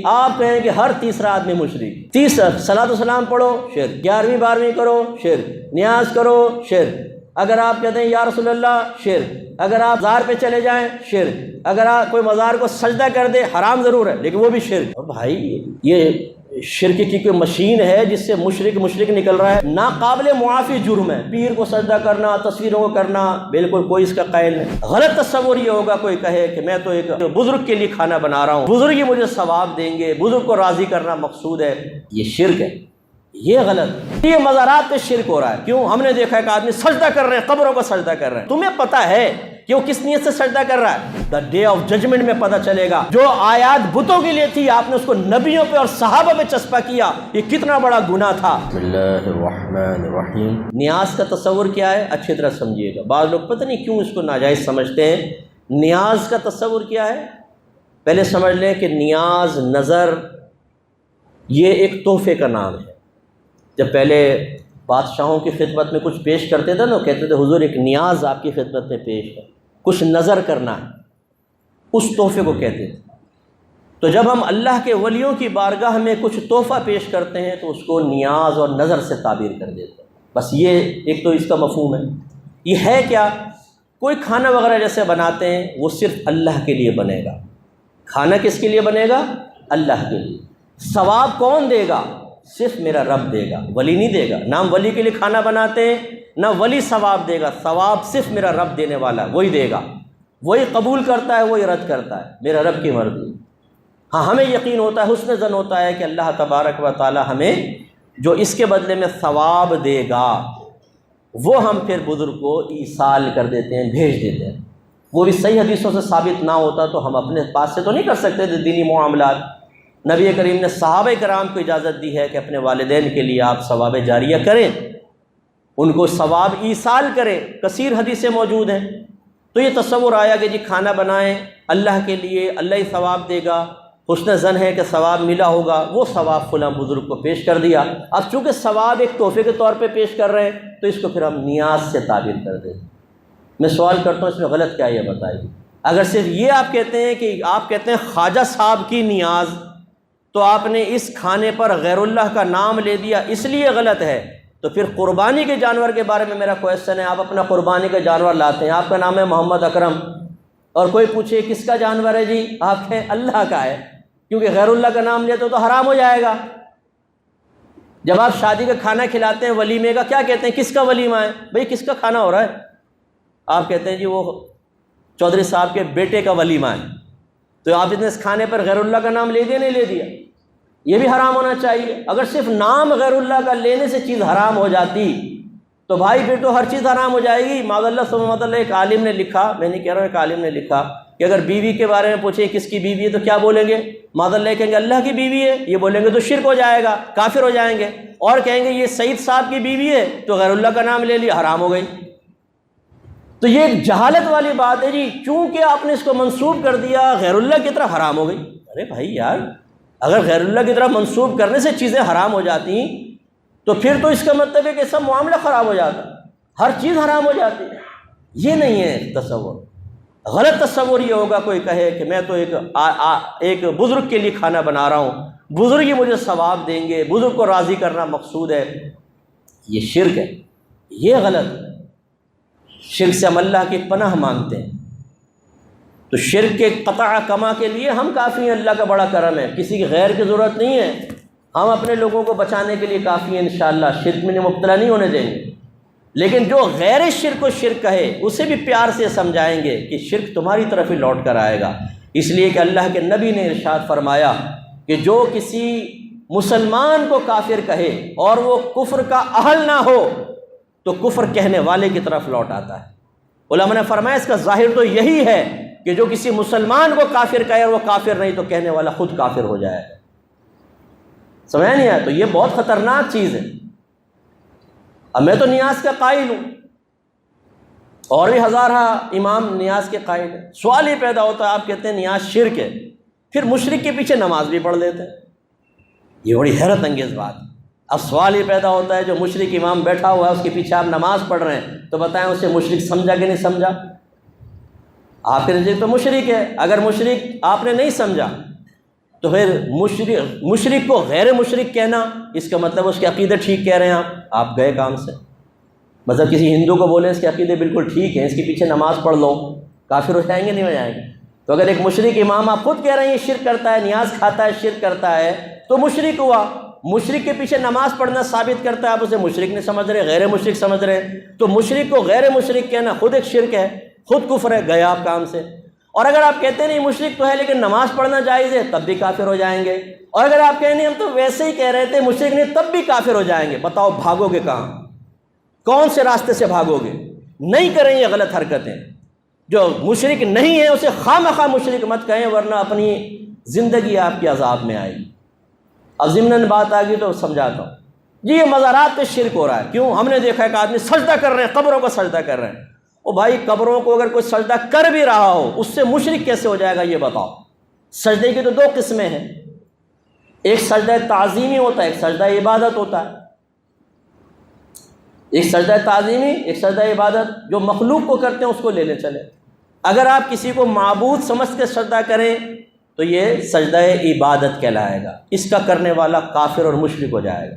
آپ کہیں کہ ہر تیسرا آدمی مشرک، تیسرا صلاۃ و سلام پڑھو شرک، 11ویں 12ویں کرو شرک، نیاز کرو شرک، اگر آپ کہتے ہیں یا رسول اللہ شرک، اگر آپ مزار پہ چلے جائیں شرک، اگر آپ کوئی مزار کو سجدہ کر دے حرام ضرور ہے لیکن وہ بھی شرک۔ اور بھائی یہ شرک کی کوئی مشین ہے جس سے مشرک نکل رہا ہے، ناقابل معافی جرم ہے۔ پیر کو سجدہ کرنا، تصویروں کو کرنا، بالکل کوئی اس کا قائل نہیں۔ غلط تصور یہ ہوگا کوئی کہے کہ میں تو ایک بزرگ کے لیے کھانا بنا رہا ہوں، بزرگ ہی مجھے ثواب دیں گے، بزرگ کو راضی کرنا مقصود ہے، یہ شرک ہے، یہ غلط۔ یہ مزارات پہ شرک ہو رہا ہے۔ کیوں؟ ہم نے دیکھا ہے کہ آدمی سجدہ کر رہے ہیں، قبروں کو سجدہ کر رہے ہیں، تمہیں پتہ ہے کہ وہ کس نیت سے سجدہ کر رہا ہے؟ دا ڈے آف ججمنٹ میں پتہ چلے گا۔ جو آیات بتوں کے لیے تھی آپ نے اس کو نبیوں پہ اور صحابہ پہ چسپا کیا، یہ کتنا بڑا گناہ تھا۔ بسم اللہ الرحمن الرحیم۔ نیاز کا تصور کیا ہے اچھی طرح سمجھیے گا۔ بعض لوگ پتہ نہیں کیوں اس کو ناجائز سمجھتے ہیں۔ نیاز کا تصور کیا ہے؟ پہلے سمجھ لیں کہ نیاز، نظر، یہ ایک تحفے کا نام ہے۔ جب پہلے بادشاہوں کی خدمت میں کچھ پیش کرتے تھے نا، کہتے تھے حضور ایک نیاز آپ کی خدمت میں پیش ہے، کچھ نظر کرنا ہے، اس تحفے کو کہتے تھے۔ تو جب ہم اللہ کے ولیوں کی بارگاہ میں کچھ تحفہ پیش کرتے ہیں تو اس کو نیاز اور نظر سے تعبیر کر دیتے ہیں۔ بس یہ ایک تو اس کا مفہوم ہے۔ یہ ہے کیا؟ کوئی کھانا وغیرہ جیسے بناتے ہیں وہ صرف اللہ کے لیے بنے گا۔ کھانا کس کے لیے بنے گا؟ اللہ کے لیے۔ ثواب کون دے گا؟ صرف میرا رب دے گا، ولی نہیں دے گا۔ نہ ہم ولی کے لیے کھانا بناتے ہیں، نہ ولی ثواب دے گا، ثواب صرف میرا رب دینے والا وہی دے گا، وہی قبول کرتا ہے، وہی رد کرتا ہے، میرا رب کی مرضی۔ ہاں ہمیں یقین ہوتا ہے، حسن ظن ہوتا ہے کہ اللہ تبارک و تعالی ہمیں جو اس کے بدلے میں ثواب دے گا وہ ہم پھر بزرگ کو ایصال کر دیتے ہیں، بھیج دیتے ہیں۔ وہ بھی صحیح حدیثوں سے ثابت نہ ہوتا تو ہم اپنے پاس سے تو نہیں کر سکتے تھے دینی معاملات۔ نبی کریم نے صحابہ کرام کو اجازت دی ہے کہ اپنے والدین کے لیے آپ ثواب جاریہ کریں، ان کو ثواب ایصال کریں، کثیر حدیثیں موجود ہیں۔ تو یہ تصور آیا کہ جی کھانا بنائیں اللہ کے لیے، اللہ ہی ثواب دے گا، حسن ظن ہے کہ ثواب ملا ہوگا، وہ ثواب فلاں بزرگ کو پیش کر دیا۔ اب چونکہ ثواب ایک تحفے کے طور پہ پیش کر رہے ہیں تو اس کو پھر ہم نیاز سے تعبیر کر دیں۔ میں سوال کرتا ہوں اس میں غلط کیا ہے یہ بتائیے۔ اگر صرف یہ آپ کہتے ہیں کہ آپ کہتے ہیں خواجہ صاحب کی نیاز، تو آپ نے اس کھانے پر غیر اللہ کا نام لے دیا، اس لیے غلط ہے۔ تو پھر قربانی کے جانور کے بارے میں میرا کویسچن ہے، آپ اپنا قربانی کا جانور لاتے ہیں، آپ کا نام ہے محمد اکرم، اور کوئی پوچھے کس کا جانور ہے جی، آپ کہیں اللہ کا ہے، کیونکہ غیر اللہ کا نام لیتے تو حرام ہو جائے گا۔ جب آپ شادی کا کھانا کھلاتے ہیں ولیمے کا، کیا کہتے ہیں کس کا ولیمہ ہے؟ بھئی کس کا کھانا ہو رہا ہے؟ آپ کہتے ہیں جی وہ چودھری صاحب کے بیٹے کا ولیمہ ہے۔ تو آپ نے اس کھانے پر غیر اللہ کا نام لے دیا نہیں لے دیا؟ یہ بھی حرام ہونا چاہیے۔ اگر صرف نام غیر اللہ کا لینے سے چیز حرام ہو جاتی تو بھائی پھر تو ہر چیز حرام ہو جائے گی۔ معاذ اللہ سبحانہ اللہ، ایک عالم نے لکھا، میں نہیں کہہ رہا ہوں، ایک عالم نے لکھا کہ اگر بیوی کے بارے میں پوچھیں کس کی بیوی ہے تو کیا بولیں گے؟ معاذ اللہ کہیں گے اللہ کی بیوی ہے، یہ بولیں گے تو شرک ہو جائے گا، کافر ہو جائیں گے۔ اور کہیں گے یہ سعید صاحب کی بیوی ہے تو غیر اللہ کا نام لے لیا، حرام ہو گئی۔ تو یہ ایک جہالت والی بات ہے جی، چونکہ آپ نے اس کو منسوب کر دیا غیر اللہ کی طرف، حرام ہو گئی۔ ارے بھائی یار، اگر غیر اللہ کی طرف منسوب کرنے سے چیزیں حرام ہو جاتی تو پھر تو اس کا مطلب ہے کہ سب معاملہ خراب ہو جاتا، ہر چیز حرام ہو جاتی۔ یہ نہیں ہے تصور۔ غلط تصور یہ ہوگا کوئی کہے کہ میں تو ایک بزرگ کے لیے کھانا بنا رہا ہوں، بزرگ ہی مجھے ثواب دیں گے، بزرگ کو راضی کرنا مقصود ہے، یہ شرک ہے، یہ غلط ہے۔ شرک سے ہم اللہ کی پناہ مانگتے ہیں۔ تو شرک کے قطع کما کے لیے ہم کافی ہیں، اللہ کا بڑا کرم ہے، کسی کی غیر کی ضرورت نہیں ہے، ہم اپنے لوگوں کو بچانے کے لیے کافی ہیں، انشاءاللہ شرک میں مبتلا نہیں ہونے دیں گے۔ لیکن جو غیر شرک کو شرک کہے اسے بھی پیار سے سمجھائیں گے کہ شرک تمہاری طرف ہی لوٹ کر آئے گا، اس لیے کہ اللہ کے نبی نے ارشاد فرمایا کہ جو کسی مسلمان کو کافر کہے اور وہ کفر کا اہل نہ ہو تو کفر کہنے والے کی طرف لوٹ آتا ہے۔ علماء نے فرمایا اس کا ظاہر تو یہی ہے کہ جو کسی مسلمان کو کافر کہے اور وہ کافر نہیں تو کہنے والا خود کافر ہو جائے۔ سمجھ نہیں آیا؟ تو یہ بہت خطرناک چیز ہے۔ اب میں تو نیاز کا قائل ہوں، اور بھی ہزارہ امام نیاز کے قائل ہیں۔ سوال یہ پیدا ہوتا ہے، آپ کہتے ہیں نیاز شرک ہے، پھر مشرک کے پیچھے نماز بھی پڑھ لیتے ہیں، یہ بڑی حیرت انگیز بات۔ اب سوال یہ پیدا ہوتا ہے جو مشرک امام بیٹھا ہوا ہے اس کے پیچھے آپ نماز پڑھ رہے ہیں تو بتائیں اسے مشرک سمجھا کہ نہیں سمجھا؟ آپ کے نزدیک تو مشرک ہے۔ اگر مشرک آپ نے نہیں سمجھا تو پھر مشرک کو غیر مشرک کہنا، اس کا مطلب اس کے عقیدے ٹھیک کہہ رہے ہیں آپ گئے کام سے۔ مطلب کسی ہندو کو بولیں اس کے عقیدے بالکل ٹھیک ہیں، اس کے پیچھے نماز پڑھ لو، کافر ہو جائیں گے نہیں ہو جائیں گے؟ تو اگر ایک مشرک امام آپ خود کہہ رہے ہیں یہ شرک کرتا ہے، نیاز کھاتا ہے، شرک کرتا ہے، تو مشرک ہوا۔ مشرک کے پیچھے نماز پڑھنا ثابت کرتا ہے، آپ اسے مشرک نہیں سمجھ رہے، غیر مشرک سمجھ رہے ہیں، تو مشرک کو غیر مشرک کہنا خود ایک شرک ہے، خود کفر ہے، گئے آپ کام سے۔ اور اگر آپ کہتے ہیں نہیں مشرک تو ہے لیکن نماز پڑھنا جائز ہے، تب بھی کافر ہو جائیں گے۔ اور اگر آپ کہیں نہیں ہم تو ویسے ہی کہہ رہے تھے مشرک نہیں، تب بھی کافر ہو جائیں گے۔ بتاؤ بھاگو گے کہاں؟ کون سے راستے سے بھاگو گے؟ نہیں کریں یہ غلط حرکتیں۔ جو مشرک نہیں ہے اسے خواہ مشرک مت کہیں، ورنہ اپنی زندگی آپ کی عذاب میں آئے گی۔ اب ضمناً بات آ گئی تو سمجھاتا ہوں جی، یہ مزارات پہ شرک ہو رہا ہے۔ کیوں؟ ہم نے دیکھا کہ آدمی سجدہ کر رہے ہیں، قبروں کو سجدہ کر رہے ہیں۔ او بھائی، قبروں کو اگر کوئی سجدہ کر بھی رہا ہو اس سے مشرک کیسے ہو جائے گا یہ بتاؤ؟ سجدے کی تو دو قسمیں ہیں، ایک سجدہ تعظیمی ہوتا ہے، ایک سجدہ عبادت ہوتا ہے۔ ایک سجدہ تعظیمی، ایک سجدہ عبادت۔ جو مخلوق کو کرتے ہیں اس کو لینے چلے۔ اگر آپ کسی کو معبود سمجھ کے سجدہ کریں تو یہ سجدہ عبادت کہلائے گا، اس کا کرنے والا کافر اور مشرک ہو جائے گا۔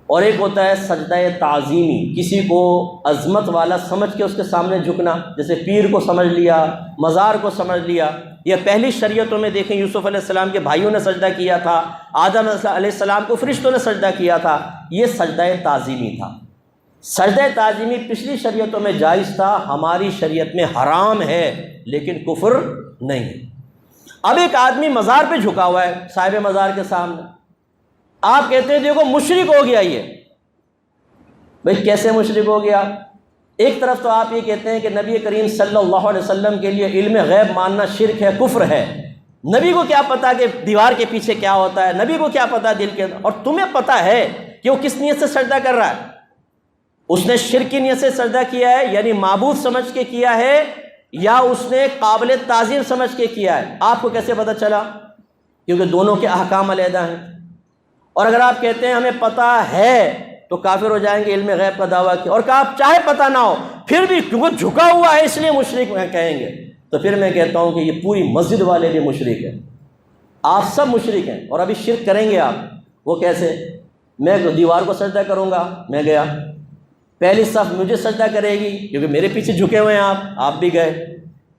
اور ایک ہوتا ہے سجدہ تعظیمی، کسی کو عظمت والا سمجھ کے اس کے سامنے جھکنا، جیسے پیر کو سمجھ لیا، مزار کو سمجھ لیا۔ یہ پہلی شریعتوں میں دیکھیں، یوسف علیہ السلام کے بھائیوں نے سجدہ کیا تھا، آدم علیہ السلام کو فرشتوں نے سجدہ کیا تھا، یہ سجدہ تعظیمی تھا۔ سجدہ تعظیمی پچھلی شریعتوں میں جائز تھا، ہماری شریعت میں حرام ہے لیکن کفر نہیں ہے۔ اب ایک آدمی مزار پہ جھکا ہوا ہے، صاحب مزار کے سامنے، آپ کہتے ہیں دیکھو مشرک ہو گیا یہ۔ بھئی کیسے مشرک ہو گیا؟ ایک طرف تو آپ یہ کہتے ہیں کہ نبی کریم صلی اللہ علیہ وسلم کے لیے علم غیب ماننا شرک ہے، کفر ہے۔ نبی کو کیا پتا کہ دیوار کے پیچھے کیا ہوتا ہے؟ نبی کو کیا پتا دل کے اندر؟ اور تمہیں پتا ہے کہ وہ کس نیت سے سجدہ کر رہا ہے؟ اس نے شرک کی نیت سے سجدہ کیا ہے، یعنی معبود سمجھ کے کیا ہے، یا اس نے قابل تعظیم سمجھ کے کیا ہے؟ آپ کو کیسے پتہ چلا؟ کیونکہ دونوں کے احکام علیحدہ ہیں۔ اور اگر آپ کہتے ہیں ہمیں پتہ ہے تو کافر ہو جائیں گے، علم غیب کا دعویٰ کیا۔ اور کہ آپ چاہے پتہ نہ ہو پھر بھی کیونکہ جھکا ہوا ہے اس لیے مشرک کہیں گے، تو پھر میں کہتا ہوں کہ یہ پوری مسجد والے بھی مشرک ہیں، آپ سب مشرک ہیں۔ اور ابھی شرک کریں گے آپ، وہ کیسے؟ میں دیوار کو سجدہ کروں گا، میں گیا، پہلی صف مجھے سجدہ کرے گی کیونکہ میرے پیچھے جھکے ہوئے ہیں آپ بھی گئے،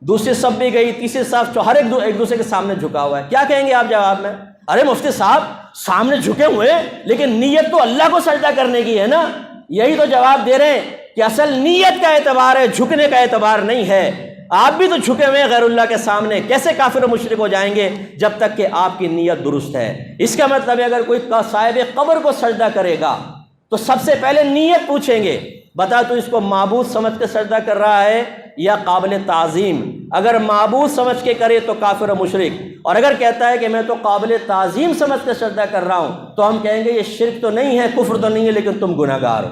دوسری صف بھی گئی، تیسری صف، ہر ایک دوسرے کے سامنے جھکا ہوا ہے۔ کیا کہیں گے آپ جواب میں؟ ارے مفتی صاحب سامنے جھکے ہوئے لیکن نیت تو اللہ کو سجدہ کرنے کی ہے نا۔ یہی تو جواب دے رہے ہیں کہ اصل نیت کا اعتبار ہے، جھکنے کا اعتبار نہیں ہے۔ آپ بھی تو جھکے ہوئے ہیں غیر اللہ کے سامنے، کیسے کافر و مشرک ہو جائیں گے جب تک کہ آپ کی نیت درست ہے؟ اس کا مطلب ہے اگر کوئی صاحب قبر کو سجدہ کرے گا تو سب سے پہلے نیت پوچھیں گے، بتا تو اس کو معبود سمجھ کے سجدہ کر رہا ہے یا قابل تعظیم؟ اگر معبود سمجھ کے کرے تو کافر و مشرک، اور اگر کہتا ہے کہ میں تو قابل تعظیم سمجھ کے سجدہ کر رہا ہوں تو ہم کہیں گے یہ شرک تو نہیں ہے، کفر تو نہیں ہے، لیکن تم گناہ گار ہو،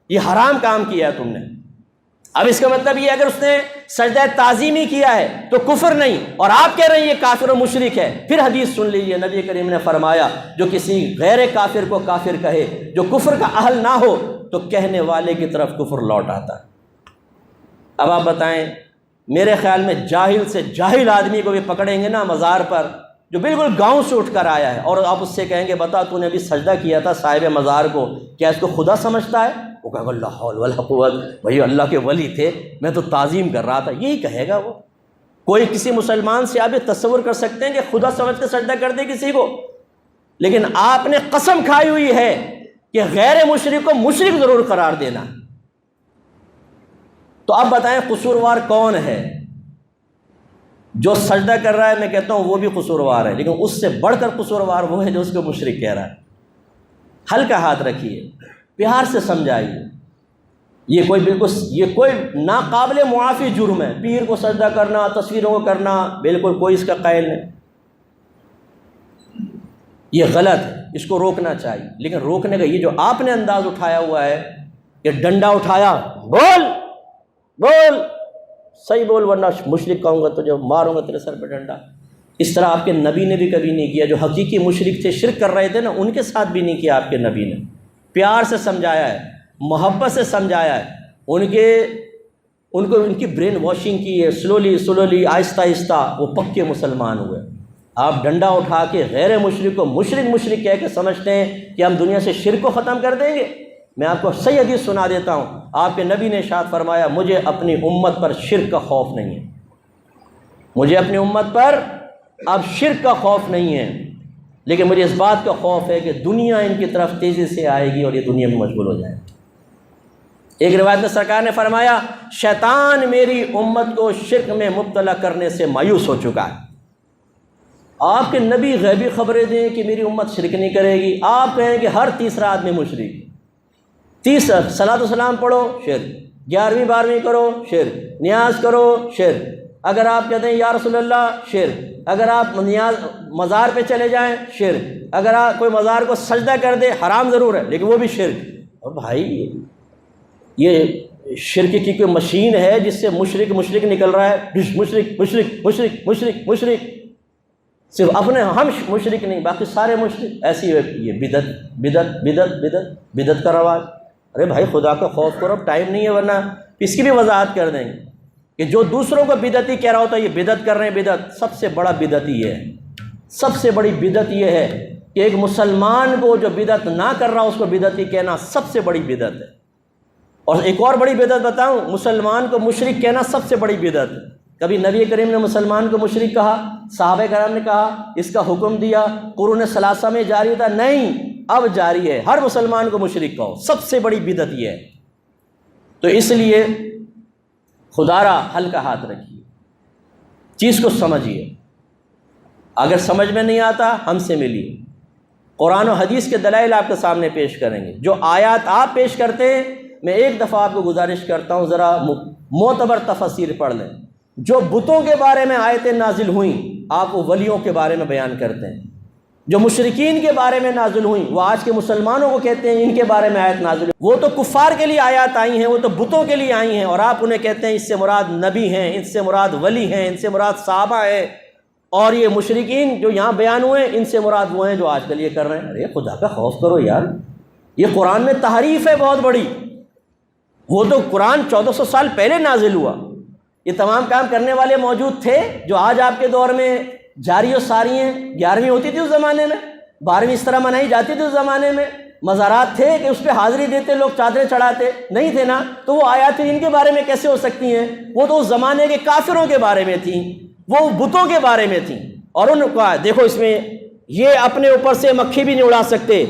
یہ حرام کام کیا ہے تم نے۔ اب اس کا مطلب یہ اگر اس نے سجدہ تعظیمی کیا ہے تو کفر نہیں، اور آپ کہہ رہے ہیں یہ کافر و مشرک ہے۔ پھر حدیث سن لیجیے، نبی کریم نے فرمایا جو کسی غیر کافر کو کافر کہے، جو کفر کا اہل نہ ہو، تو کہنے والے کی طرف کفر لوٹ آتا ہے۔ اب آپ بتائیں، میرے خیال میں جاہل سے جاہل آدمی کو بھی پکڑیں گے نا مزار پر، جو بالکل گاؤں سے اٹھ کر آیا ہے، اور آپ اس سے کہیں گے بتا تو نے ابھی سجدہ کیا تھا صاحب مزار کو، کیا اس کو خدا سمجھتا ہے؟ وہ کہے گا لا حول ولا قوت، بھائی اللہ کے ولی تھے، میں تو تعظیم کر رہا تھا، یہی کہے گا وہ۔ کوئی کسی مسلمان سے آپ یہ تصور کر سکتے ہیں کہ خدا سمجھ کے سجدہ کر دے کسی کو؟ لیکن آپ نے قسم کھائی ہوئی ہے کہ غیر مشرک کو مشرک ضرور قرار دینا۔ تو اب بتائیں قصوروار کون ہے؟ جو سجدہ کر رہا ہے میں کہتا ہوں وہ بھی قصوروار ہے، لیکن اس سے بڑھ کر قصوروار وہ ہے جو اس کو مشرک کہہ رہا ہے۔ ہلکا ہاتھ رکھیے، پیار سے سمجھائیے، یہ کوئی ناقابل معافی جرم ہے۔ پیر کو سجدہ کرنا، تصویروں کو کرنا، بالکل کوئی اس کا قائل نہیں، یہ غلط ہے، اس کو روکنا چاہیے۔ لیکن روکنے کا یہ جو آپ نے انداز اٹھایا ہوا ہے کہ ڈنڈا اٹھایا، بول صحیح بول ورنہ مشرک کہوں گا تو جو ماروں گا تیرے سر پہ ڈنڈا، اس طرح آپ کے نبی نے بھی کبھی نہیں کیا۔ جو حقیقی مشرک تھے، شرک کر رہے تھے نا، ان کے ساتھ بھی نہیں کیا آپ کے نبی نے۔ پیار سے سمجھایا ہے، محبت سے سمجھایا ہے، ان کی برین واشنگ کی ہے، سلولی آہستہ آہستہ وہ پکے مسلمان ہوئے۔ آپ ڈنڈا اٹھا کے غیر مشرک کو مشرک کہہ کے سمجھتے ہیں کہ ہم دنیا سے شرک کو ختم کر دیں گے۔ میں آپ کو صحیح حدیث سنا دیتا ہوں، آپ کے نبی نے ارشاد فرمایا مجھے اپنی امت پر شرک کا خوف نہیں ہے، مجھے اپنی امت پر اب شرک کا خوف نہیں ہے، لیکن مجھے اس بات کا خوف ہے کہ دنیا ان کی طرف تیزی سے آئے گی اور یہ دنیا میں مشغول ہو جائے۔ ایک روایت میں سرکار نے فرمایا شیطان میری امت کو شرک میں مبتلا کرنے سے مایوس ہو چکا ہے۔ آپ کے نبی غیبی خبریں دیں کہ میری امت شرک نہیں کرے گی، آپ کہیں کہ ہر تیسرا آدمی مشرک، 30 صلاۃ و سلام پڑھو شرک، 11ویں 12ویں کرو شرک، نیاز کرو شرک، اگر آپ کہتے ہیں یا رسول اللہ شرک، اگر آپ نیاز مزار پہ چلے جائیں شرک، اگر آپ کوئی مزار کو سجدہ کر دے حرام ضرور ہے لیکن وہ بھی شرک۔ اور بھائی یہ شرک کی کوئی مشین ہے جس سے مشرک نکل رہا ہے، مشرک صرف اپنے ہم مشرک نہیں باقی سارے مشرک، ایسی یہ بدعت کا رواج۔ ارے بھائی خدا کا خوف کرو، ٹائم نہیں ہے ورنہ اس کی بھی وضاحت کر دیں گے کہ جو دوسروں کو بدعتی کہہ رہا ہوتا ہے یہ بدعت کر رہے ہیں، بدعت سب سے بڑا بدعت یہ ہے، سب سے بڑی بدعت یہ ہے کہ ایک مسلمان کو جو بدعت نہ کر رہا اس کو بدعتی کہنا سب سے بڑی بدعت ہے۔ اور ایک اور بڑی بدعت بتاؤں، مسلمان کو مشرک کہنا سب سے بڑی بدعت ہے۔ کبھی نبی کریم نے مسلمان کو مشرک کہا؟ صحابہ کرام نے کہا؟ اس کا حکم دیا؟ قرون ثلاثہ میں جاری تھا؟ نہیں، اب جاری ہے، ہر مسلمان کو مشرک کہو، سب سے بڑی بدعت یہ ہے۔ تو اس لیے خدا را ہلکا ہاتھ رکھیے، چیز کو سمجھیے، اگر سمجھ میں نہیں آتا ہم سے ملیے، قرآن و حدیث کے دلائل آپ کے سامنے پیش کریں گے۔ جو آیات آپ پیش کرتے ہیں میں ایک دفعہ آپ کو گزارش کرتا ہوں ذرا معتبر تفسیر پڑھ لیں۔ جو بتوں کے بارے میں آیتیں نازل ہوئیں آپ وہ ولیوں کے بارے میں بیان کرتے ہیں، جو مشرکین کے بارے میں نازل ہوئیں وہ آج کے مسلمانوں کو کہتے ہیں ان کے بارے میں آیت نازل ہوئی، وہ تو کفار کے لیے آیات آئی ہیں، وہ تو بتوں کے لیے آئی ہیں، اور آپ انہیں کہتے ہیں اس سے مراد نبی ہیں، ان سے مراد ولی ہیں، ان سے مراد صحابہ ہیں، اور یہ مشرکین جو یہاں بیان ہوئے ان سے مراد وہ ہیں جو آج کل یہ کر رہے ہیں۔ ارے خدا کا خوف کرو یار، یہ قرآن میں تحریف ہے بہت بڑی۔ وہ تو قرآن 1400 سال پہلے نازل ہوا، یہ تمام کام کرنے والے موجود تھے جو آج آپ کے دور میں جاری و ساری ہیں۔ 11ویں ہوتی تھی اس زمانے میں، 12ویں اس طرح منائی جاتی تھی اس زمانے میں، مزارات تھے کہ اس پہ حاضری دیتے لوگ، چادریں چڑھاتے نہیں تھے نا، تو وہ آیات ان کے بارے میں کیسے ہو سکتی ہیں؟ وہ تو اس زمانے کے کافروں کے بارے میں تھیں، وہ بتوں کے بارے میں تھیں۔ اور ان کو دیکھو اس میں یہ اپنے اوپر سے مکھی بھی نہیں اڑا سکتے،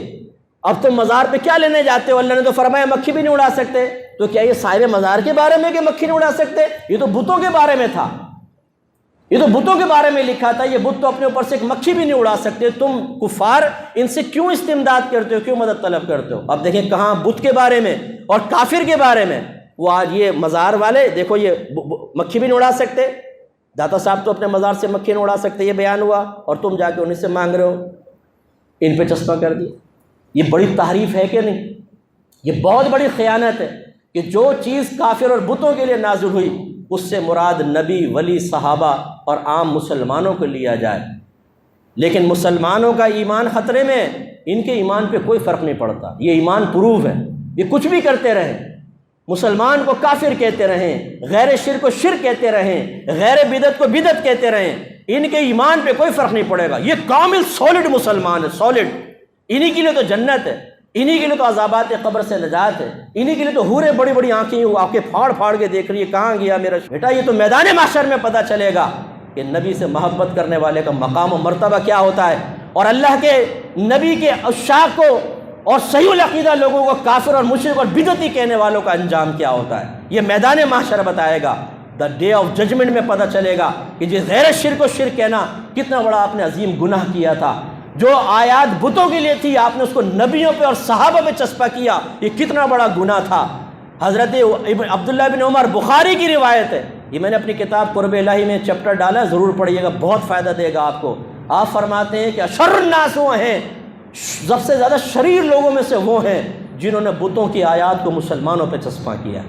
اب تم مزار پہ کیا لینے جاتے ہو؟ اللہ نے تو فرمایا مکھی بھی نہیں اڑا سکتے، تو کیا یہ صاحب مزار کے بارے میں کہ مکھی نہیں اڑا سکتے؟ یہ تو بتوں کے بارے میں تھا، یہ تو بتوں کے بارے میں لکھا تھا، یہ بت تو اپنے اوپر سے ایک مکھی بھی نہیں اڑا سکتے، تم کفار ان سے کیوں استمداد کرتے ہو، کیوں مدد طلب کرتے ہو؟ اب دیکھیں کہاں بت کے بارے میں اور کافر کے بارے میں، وہ آج یہ مزار والے دیکھو یہ مکھی بھی نہیں اڑا سکتے، داتا صاحب تو اپنے مزار سے مکھی نہیں اڑا سکتے، یہ بیان ہوا، اور تم جا کے انہیں سے مانگ رہے ہو، ان پہ چسپاں کر دیا۔ یہ بڑی تحریف ہے کہ نہیں؟ یہ بہت بڑی خیانت ہے کہ جو چیز کافر اور بتوں کے لیے نازل ہوئی اس سے مراد نبی، ولی، صحابہ اور عام مسلمانوں کو لیا جائے، لیکن مسلمانوں کا ایمان خطرے میں، ان کے ایمان پہ کوئی فرق نہیں پڑتا، یہ ایمان پروف ہے، یہ کچھ بھی کرتے رہیں، مسلمان کو کافر کہتے رہیں، غیر شرک کو شرک کہتے رہیں، غیر بدعت کو بدعت کہتے رہیں، ان کے ایمان پہ کوئی فرق نہیں پڑے گا، یہ کامل سالڈ مسلمان ہے، سالڈ، انہی کے لیے تو جنت ہے، انہی کے لیے تو عذابات قبر سے نجات ہے، انہی کے لیے تو حوریں بڑی بڑی آنکھیں پھاڑ پھاڑ کے دیکھ رہی ہے کہاں گیا میرا بیٹا۔ یہ تو میدان محشر میں پتہ چلے گا کہ نبی سے محبت کرنے والے کا مقام و مرتبہ کیا ہوتا ہے، اور اللہ کے نبی کے عشاق کو اور صحیح العقیدہ لوگوں کو کافر اور مشرک اور بدعتی کہنے والوں کا انجام کیا ہوتا ہے، یہ میدان محشر بتائے گا۔ دا ڈے آف ججمنٹ میں پتہ چلے گا کہ جس غیر شرک و شرک کہنا کتنا بڑا آپ نے عظیم گناہ کیا تھا، جو آیات بتوں کے لیے تھی آپ نے اس کو نبیوں پہ اور صحابہ پہ چسپا کیا، یہ کتنا بڑا گناہ تھا۔ حضرت عبداللہ بن عمر، بخاری کی روایت ہے، یہ میں نے اپنی کتاب قرب الہی میں چیپٹر ڈالا ہے، ضرور پڑھیے گا، بہت فائدہ دے گا آپ کو۔ آپ فرماتے ہیں کہ اشر الناس وہ ہیں، سب سے زیادہ شریر لوگوں میں سے وہ ہیں جنہوں نے بتوں کی آیات کو مسلمانوں پہ چسپاں کیا۔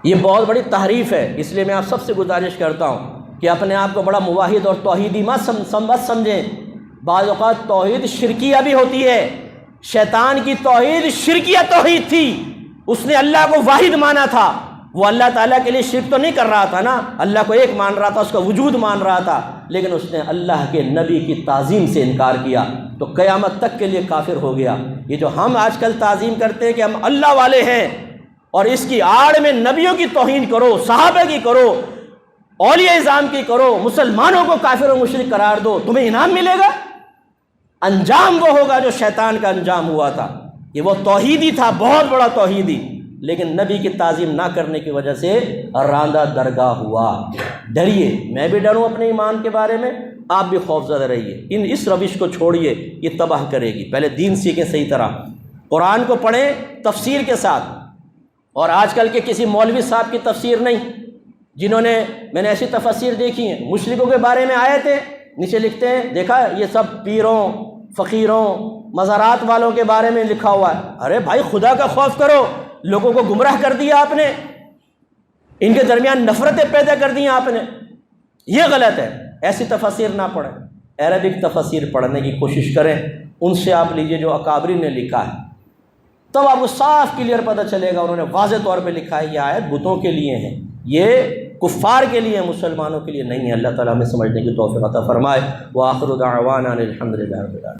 یہ بہت بڑی تحریف ہے، اس لیے میں آپ سب سے گزارش کرتا ہوں کہ اپنے آپ کو بڑا موحد اور توحیدی مت سمجھیں۔ بعض اوقات توحید شرکیہ بھی ہوتی ہے، شیطان کی توحید شرکیہ توحید تھی، اس نے اللہ کو واحد مانا تھا، وہ اللہ تعالیٰ کے لیے شرک تو نہیں کر رہا تھا نا، اللہ کو ایک مان رہا تھا، اس کا وجود مان رہا تھا، لیکن اس نے اللہ کے نبی کی تعظیم سے انکار کیا تو قیامت تک کے لیے کافر ہو گیا۔ یہ جو ہم آج کل تعظیم کرتے ہیں کہ ہم اللہ والے ہیں، اور اس کی آڑ میں نبیوں کی توہین کرو، صحابہ کی کرو، اولیاء اعظام کی کرو، مسلمانوں کو کافر و مشرک قرار دو، تمہیں انعام ملے گا؟ انجام وہ ہوگا جو شیطان کا انجام ہوا تھا، کہ وہ توحیدی تھا، بہت بڑا توحیدی، لیکن نبی کی تعظیم نہ کرنے کی وجہ سے راندہ درگاہ ہوا۔ ڈریے، میں بھی ڈروں اپنے ایمان کے بارے میں، آپ بھی خوف زدہ رہیے۔ اس روش کو چھوڑیے، یہ تباہ کرے گی۔ پہلے دین سیکھیں صحیح طرح، قرآن کو پڑھیں تفسیر کے ساتھ، اور آج کل کے کسی مولوی صاحب کی تفسیر نہیں، جنہوں نے، میں نے ایسی تفسیر دیکھی ہیں، مشرکوں کے بارے میں آئے تھے، نیچے لکھتے ہیں دیکھا یہ سب پیروں، فقیروں، مزارات والوں کے بارے میں لکھا ہوا ہے۔ ارے بھائی خدا کا خوف کرو، لوگوں کو گمراہ کر دیا آپ نے، ان کے درمیان نفرتیں پیدا کر دی آپ نے، یہ غلط ہے۔ ایسی تفسیر نہ پڑھیں، عربک تفسیر پڑھنے کی کوشش کریں، ان سے آپ لیجئے جو اکابرین نے لکھا ہے، تب آپ کو صاف کلیئر پتہ چلے گا۔ انہوں نے واضح طور پہ لکھا ہے یہ آیت بتوں کے لیے ہیں، یہ کفار کے لیے، مسلمانوں کے لیے نہیں ہے۔ اللہ تعالیٰ ہمیں سمجھنے کی توفیق عطا فرمائے۔ وآخر دعوانا الحمد للہ رب العالمین۔